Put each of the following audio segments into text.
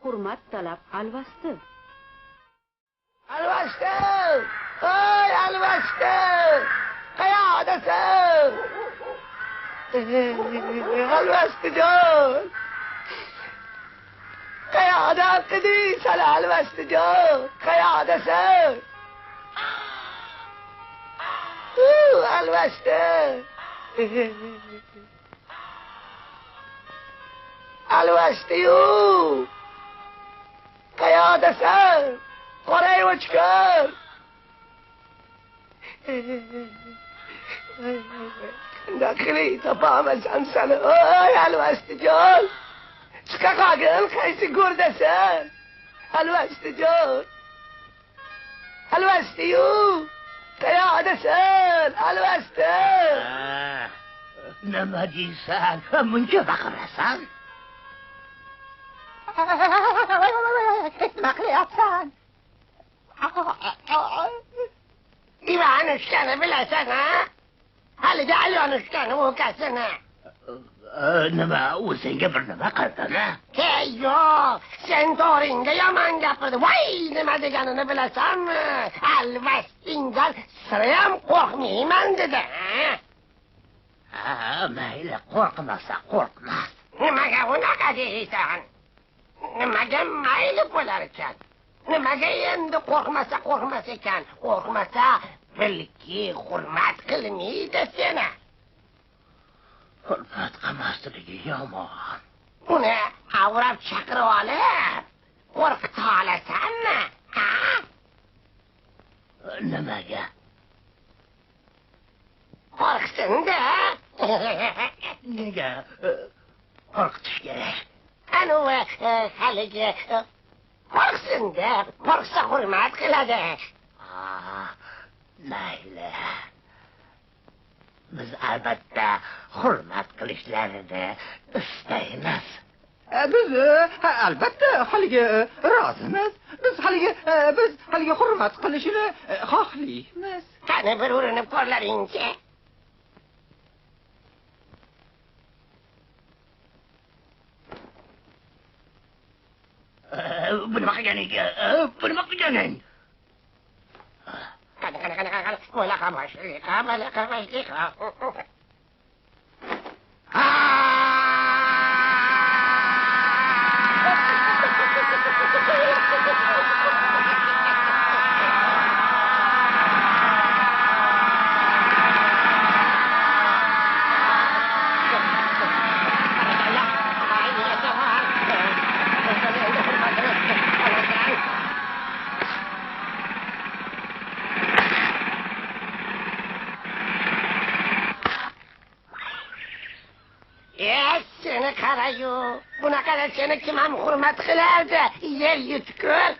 hurmat talab alvasti. Alvasti! Oy, alvasti! Qayoqdasan? Alvastijon! Qayoqdan qiding san alvastijon? Qayoqdasan? Alvasti! Alvasti-yu! Qayoqdasan? Qorayib chiqar. Qanday topamasan seni? Oy, alvastijon. Chiqa qolgin, qaysi go'rdasan? Alvastijon. Alvasti-yu. Qayoqdasan? Alvasti. Nima deysan? Muncha baqirasan? Nima qilyapsan? Ivanushkani bilasan, ha? Haligi Alyonushkani ukasini. Nima, u senga bir nima qildimi? Hey, yo'q, sen to'g'ringda yomon gapirding. Voy, nima deganini bilasanmi? Alvastingdan sirayam qo'rqmayman dedi. Mayli, qo'rqmasa qo'rqmas. Nimaga unaqa deysan? Nimaga mayli bo'lar ekan? Nimaga endi qo'rqmas ekan? Qo'rqmasa, bilki, hurmat qilmaydi seni. Hurmat qilmasligi yomon. Uni avrab chaqirib olib, qo'rqita olasanmi? Ha? Nimaga? Qo'rqsin-da. Nega qo'rqitish kerak? Anu haligi qo'rqsin-da, qo'rqsa hurmat qiladi. Mayli. Biz albatta hurmat qilishlarini istaymiz. Biz albatta haligi rozimiz. Biz haligi hurmat qilishini xohlaymiz. Qani bir urinib ko'rlaring-chi. Bu nima qilganing? Qani. Bo'laqa boshliqa. Seni qarayu, bunaqa seni kim ham hurmat qilardi? Yer yutkul.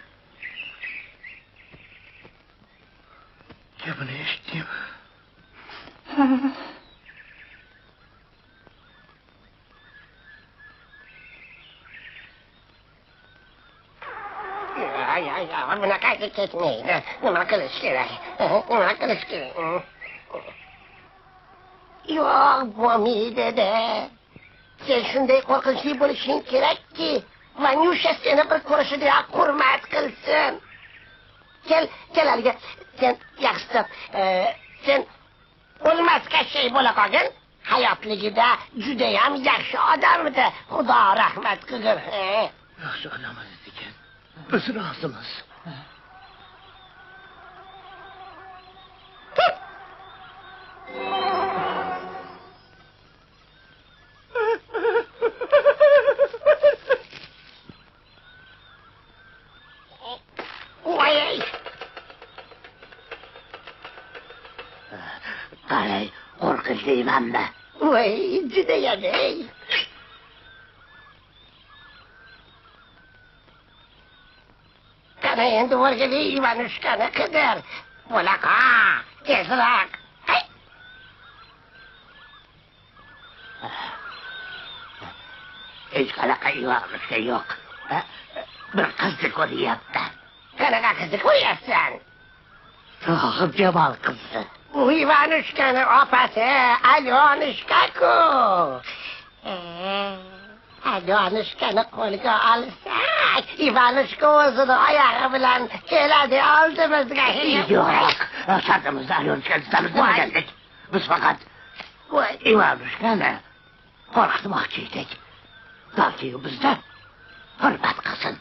Gapini eshitdim. Bunaqa ketmaydi. Nima qilish kerak? Yo'q, bo'lmaydi-da. Sen shunday qo'rqinchli bo'lishing kerakki, Vanyusha seni bir ko'rishidayoq hurmat qilsin. Kel haliga, sen yaxshisi, sen o'lmasga shay bo'la qolgin. Hayotligida juda ham yaxshi odam edi. Xudo rahmat qilsin. Yaxshi odam ekan. Biz rozimiz. Qalay, qo'rqinchlimanmi? Voy, judayam ey. Qani endi o'rgili Ivanushkani qidir. Bo'laqa, tezroq. Hech qanaqa Ivanushka yo'q. Bir qizni ko'ryapti. Qanaqa qizni ko'ryapsan? Sohib Jamol qizi. U Ivanushkani opasi Alyonushka-ku. Alyonushkani qo'lga olsa Ivanushka o'zini oyog'i bilan keladi oldimizga. Yo'q, shartimizni Alyonishkani tutamiz demagandik. Biz faqat Ivanushkani qo'rqitmoqchi edik. Balki bizda hurmat qilsin.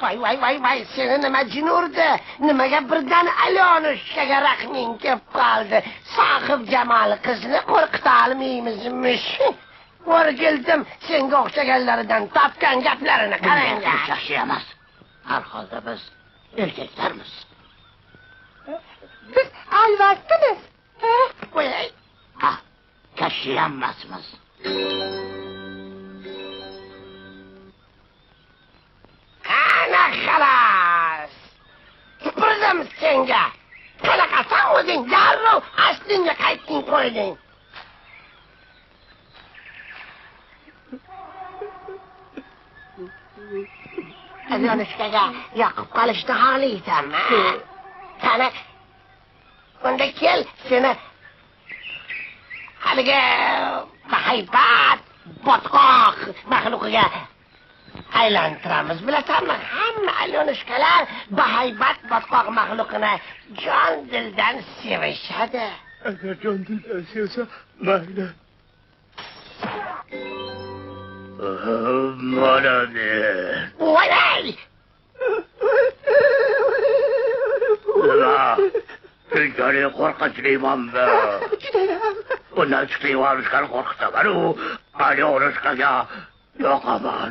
Voy, seni nima jin urdi? Nimaga birdan Alyonishkaga rahming kelib qoldi? Sohib Jamol qizni qo'rqita olmaymizmish? O'rgildim senga o'xshaganlaridan topgan gaplarini qarang. Yaxshi emas. Har holda biz erkaklarmiz. Biz albattamiz. Voy, Kashiyam emasmiz. ana xalas. Tupurdim senga. Qanaqasan o'zing darrov aslingga qayting qo'yding. Alyonishkaga yoqib qolishni xohlaysanmi? Qani, unda kel seni haligi bahaybat botqoq maxluqiga aylantiramiz. Bilasanmi, hamma Alyonishkalar bahaybat botqoq maxluqini jon dildan sevishadi. Agar jon dildan sevsa, mayli. Mana ne? Voy! Nima? Shunchalik qo'rqinchlimanmi? Bundan chiqib Ivanushkani qo'rqitaman, u Alyonishkaga yoqaman.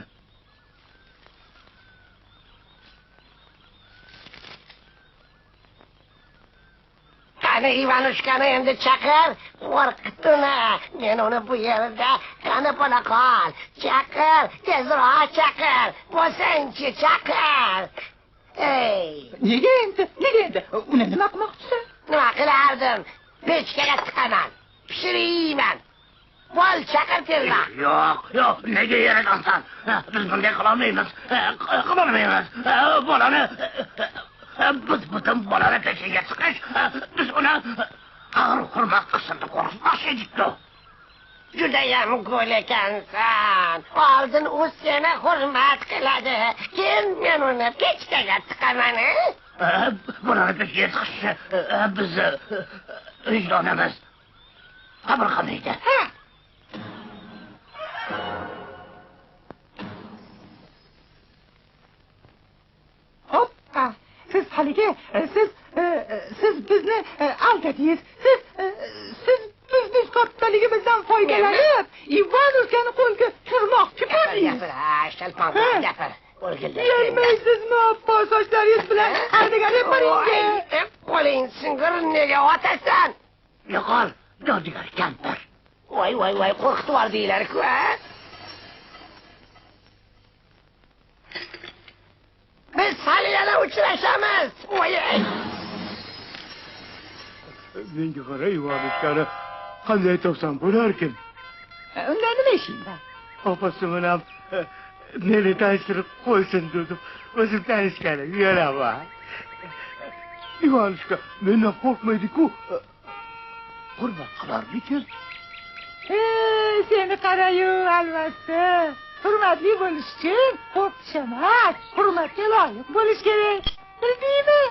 Qani Ivanushkani endi chaqir, qo'rqitini. Men uni bu yerda qani bo'la qol. Chaqir, tezroq chaqir. Bo'lsangchi chaqir. Ey, Nega endi? Uni nima qilmoqchisiz? nima qilardim? Pechkaga tiqaman. Pishirayman. Bo'l chaqir tezroq. Yo'q, nega yaratansan? Biz bunday qilolmaymiz. Bolani biz butun bolani peshiga chiqish, biz uni hurmat qilsin deb qo'rqitmoqchi edik-ku. Judayam go'l ekansan. Oldin u seni hurmat qiladi. Keyin men uni pechkaga tiqaman. Bolani peshiga chiqishi biz vijdonimiz qabul qilmaydi. Hoppa. Siz haligi, siz bizni aldadingiz. Siz bizning kattaligimizdan foydalanib, Ivanushkani qo'lga tushirmoqchi bo'ldingiz. Shalpon gapir. Bilmaysizmi, oppo sochlaringiz bilan ardigan yaparinga. Qo'ling singir, nega otasan? Yo'qol, yodigar kampir. Voy, qo'rqitib yubordinglar-ku. Biz hali yana uchrashamiz. Voy. Menga qara, Ivanushkani qanday topsam bo'larkin? Unda nima ishing bor? Opasi bilan meni tanishtirib qo'ysin dedim. O'zim tanishgani yuraman. Ivanushka mendan qo'rqmaydi-ku. Hurmat qilarmikin? Seni qarayu, albatta. Hurmatli bo'lish uchun qo'rqish emas, hurmatga loyiq bo'lish kerak. Bildingmi?